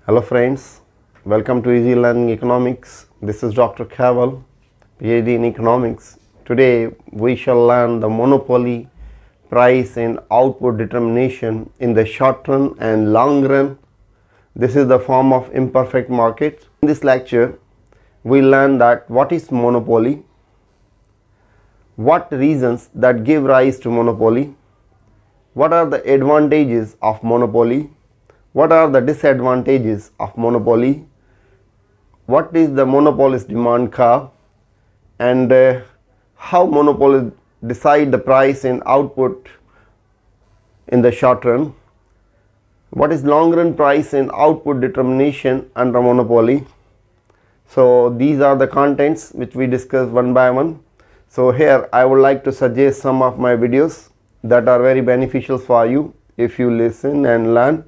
Hello friends, welcome to Easy Learning Economics. This is Dr. Kaval, PhD in Economics. Today we shall learn the monopoly, price and output determination in the short run and long run. This is the form of imperfect market. In this lecture, we learn that what is monopoly, what reasons that give rise to monopoly, what are the advantages of monopoly, what are the disadvantages of monopoly, what is the monopolist demand curve, and how monopolists decide the price and output in the short run, what is long run price and output determination under monopoly. So these are the contents which we discuss one by one. So here I would like to suggest some of my videos that are very beneficial for you if you listen and learn.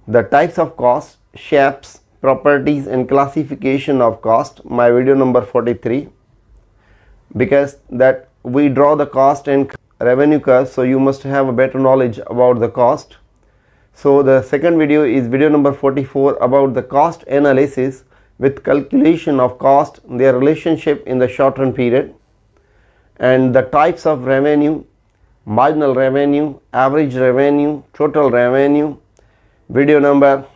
The types of cost, shapes, properties and classification of cost, my video number 43, because that we draw the cost and revenue curve, so you must have a better knowledge about the cost. So the second video is video number 44 about the cost analysis with calculation of cost, their relationship in the short run period, and the types of revenue, marginal revenue, average revenue, total revenue, video number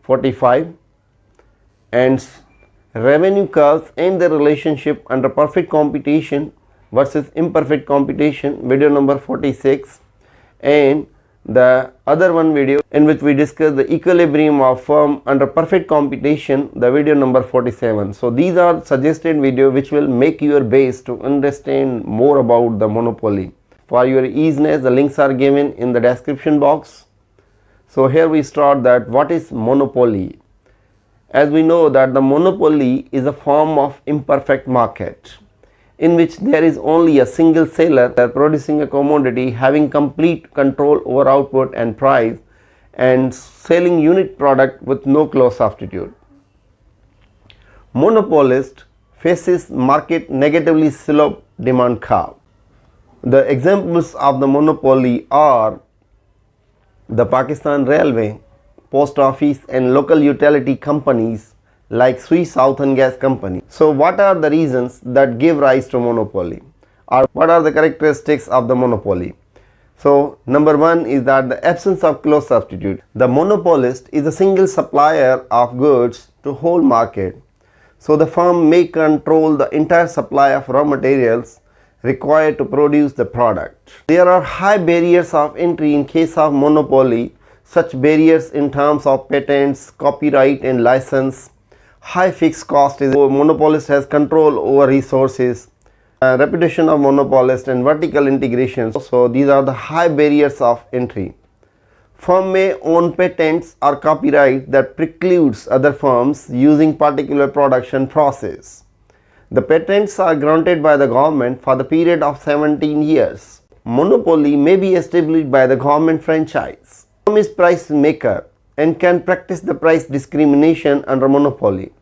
45, and revenue curves and the relationship under perfect competition versus imperfect competition, video number 46, and the other one video in which we discuss the equilibrium of firm under perfect competition, the video number 47. So these are suggested video which will make your base to understand more about the monopoly. For your easiness, the links are given in the description box. So here we start that what is monopoly. As we know that the monopoly is a form of imperfect market in which there is only a single seller producing a commodity, having complete control over output and price, and selling unit product with no close substitute. Monopolist faces market negatively sloped demand curve. The examples of the monopoly are the Pakistan Railway, Post Office and local utility companies like Sui Southern Gas Company. So what are the reasons that give rise to monopoly, or what are the characteristics of the monopoly? So number one is that the absence of close substitute. The monopolist is a single supplier of goods to whole market. So the firm may control the entire supply of raw materials required to produce the product. There are high barriers of entry in case of monopoly, such barriers in terms of patents, copyright and license. High fixed cost is monopolist has control over resources, reputation of monopolist and vertical integration. So these are the high barriers of entry. Firm may own patents or copyright that precludes other firms using particular production process. The patents are granted by the government for the period of 17 years. Monopoly may be established by the government franchise. Firm is price maker and can practice the price discrimination under monopoly.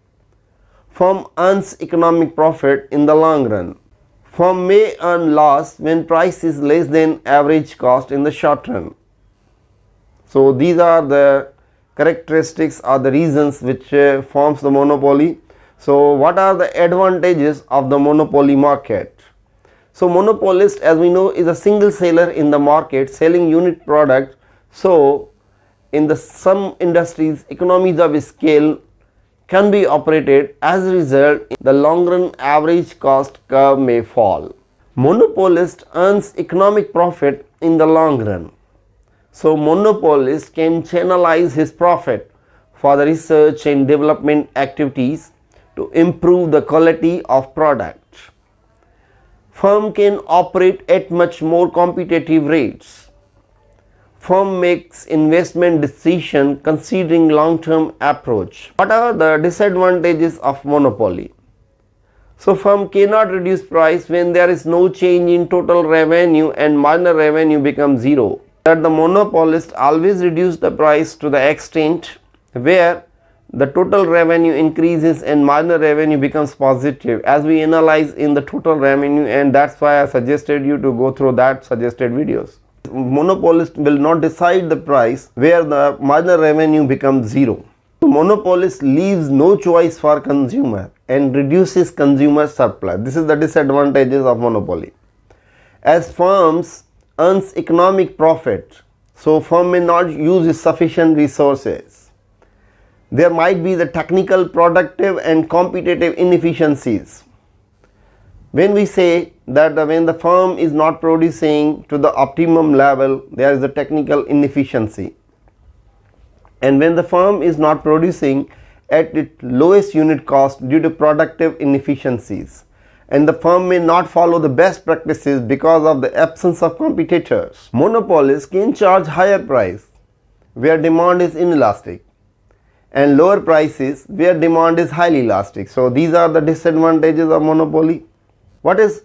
Firm earns economic profit in the long run. Firm may earn loss when price is less than average cost in the short run. So these are the characteristics or the reasons which forms the monopoly. So what are the advantages of the monopoly market? So monopolist, as we know, is a single seller in the market selling unit product. So in the some industries, economies of scale can be operated. As a result, the long run average cost curve may fall. Monopolist earns economic profit in the long run. So monopolist can channelize his profit for the research and development activities to improve the quality of product. Firm can operate at much more competitive rates. Firm makes investment decision considering long-term approach. What are the disadvantages of monopoly? So firm cannot reduce price when there is no change in total revenue and marginal revenue becomes zero. That the monopolist always reduce the price to the extent where the total revenue increases and marginal revenue becomes positive, as we analyze in the total revenue, and that's why I suggested you to go through that suggested videos. Monopolist will not decide the price where the marginal revenue becomes zero. The monopolist leaves no choice for consumer and reduces consumer surplus. This is the disadvantages of monopoly. As firms earns economic profit, so firm may not use sufficient resources. There might be the technical, productive and competitive inefficiencies. When we say that when the firm is not producing to the optimum level, there is a technical inefficiency. And when the firm is not producing at its lowest unit cost due to productive inefficiencies, and the firm may not follow the best practices because of the absence of competitors. Monopolists can charge higher price where demand is inelastic and lower prices where demand is highly elastic. So these are the disadvantages of monopoly. What is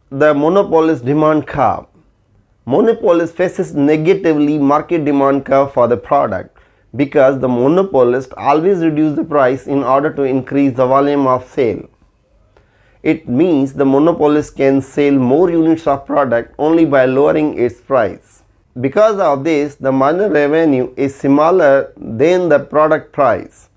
the monopolist demand curve? Monopolist faces negatively market demand curve for the product because the monopolist always reduce the price in order to increase the volume of sale. It means the monopolist can sell more units of product only by lowering its price. Because of this, the marginal revenue is smaller than the product price,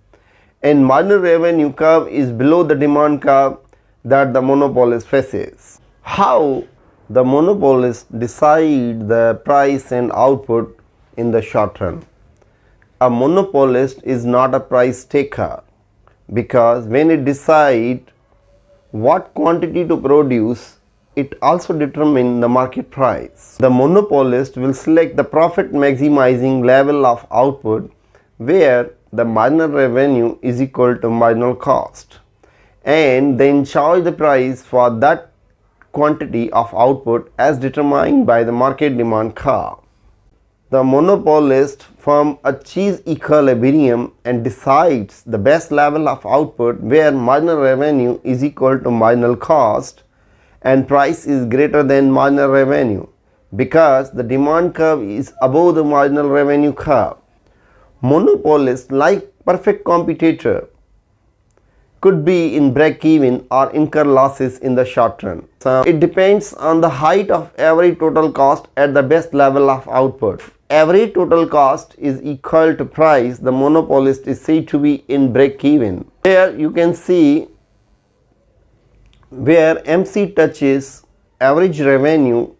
and marginal revenue curve is below the demand curve that the monopolist faces. How the monopolist decide the price and output in the short run? A monopolist is not a price taker because when it decides what quantity to produce, it also determines the market price. The monopolist will select the profit maximizing level of output where the marginal revenue is equal to marginal cost and then charge the price for that quantity of output as determined by the market demand curve. The monopolist firm achieves equilibrium and decides the best level of output where marginal revenue is equal to marginal cost and price is greater than marginal revenue because the demand curve is above the marginal revenue curve. Monopolist, like perfect competitor, could be in break-even or incur losses in the short run. So it depends on the height of every total cost at the best level of output. Every total cost is equal to price, the monopolist is said to be in break-even. Here you can see where MC touches average revenue.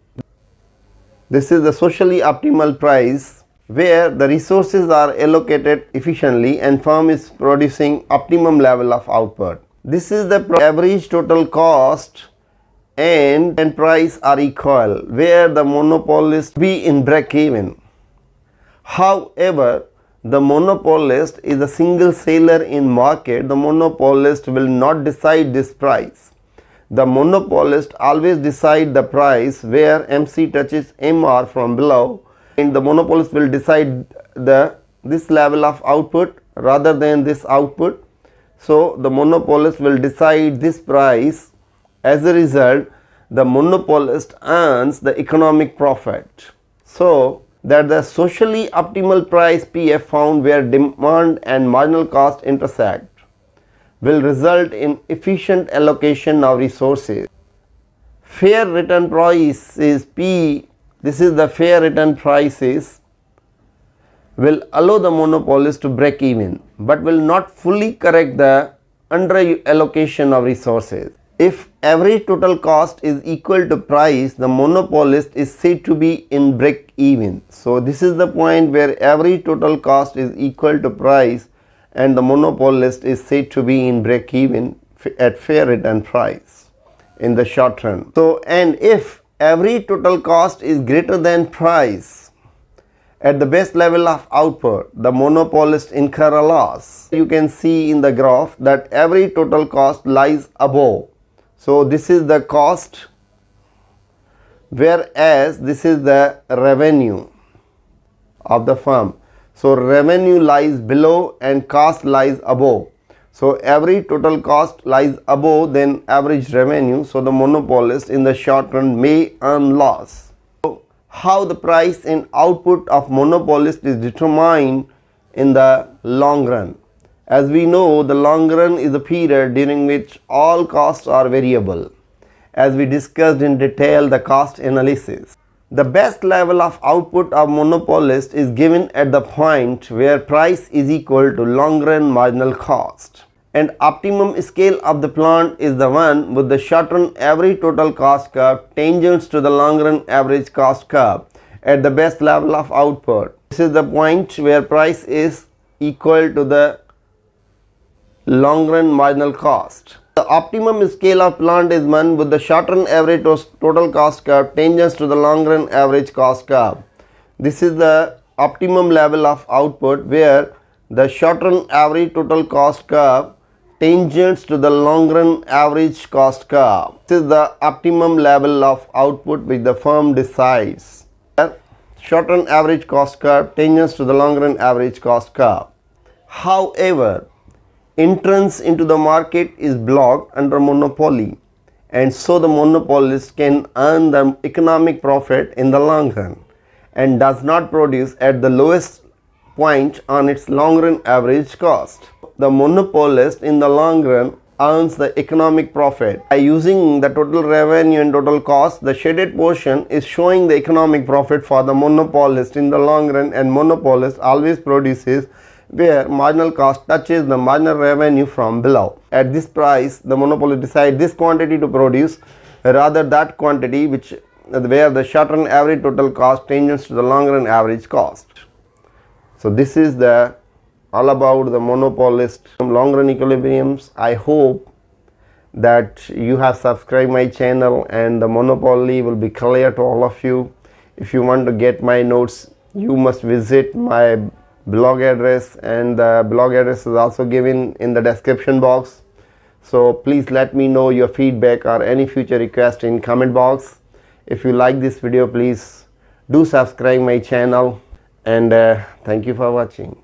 This is the socially optimal price where the resources are allocated efficiently and firm is producing optimum level of output. This is the average total cost and price are equal where the monopolist be in break-even. However, the monopolist is a single seller in market. The monopolist will not decide this price. The monopolist always decide the price where MC touches MR from below, and the monopolist will decide this level of output rather than this output. So the monopolist will decide this price. As a result, the monopolist earns the economic profit. So that the socially optimal price PF found where demand and marginal cost intersect will result in efficient allocation of resources. Fair return price is P. This is the fair return prices will allow the monopolist to break even but will not fully correct the under allocation of resources. If every total cost is equal to price, the monopolist is said to be in break even. So this is the point where every total cost is equal to price and the monopolist is said to be in break even at fair return price in the short run. So, and if every total cost is greater than price at the best level of output, the monopolist incur a loss. You can see in the graph that every total cost lies above. So this is the cost, whereas this is the revenue of the firm. So revenue lies below and cost lies above. So every total cost lies above than average revenue. So the monopolist in the short run may earn loss. So how the price and output of monopolist is determined in the long run? As we know, the long run is a period during which all costs are variable. As we discussed in detail the cost analysis, The best level of output of monopolist is given at the point where price is equal to long run marginal cost, and optimum scale of the plant is the one with the short run average total cost curve tangent to the long run average cost curve at the best level of output. This is the point where price is equal to the long run marginal cost. The optimum scale of plant is one with the short run average total cost curve tangent to the long run average cost curve. This is the optimum level of output where the short run average total cost curve tangents to the long run average cost curve. This is the optimum level of output which the firm decides. Short run average cost curve tangents to the long run average cost curve. However, entrance into the market is blocked under monopoly, and so the monopolist can earn the economic profit in the long run and does not produce at the lowest point on its long run average cost. The monopolist in the long run earns the economic profit by using the total revenue and total cost. The shaded portion is showing the economic profit for the monopolist in the long run, and monopolist always produces where marginal cost touches the marginal revenue from below. At this price, the monopoly decides this quantity to produce, rather that quantity where the short run average total cost tangents to the long run average cost. So this is all about the monopolist long run equilibriums. I hope that you have subscribed my channel and the monopoly will be clear to all of you. If you want to get my notes, you must visit my blog address, and the blog address is also given in the description box. So please let me know your feedback or any future request in comment box. If you like this video, please do subscribe my channel, and thank you for watching.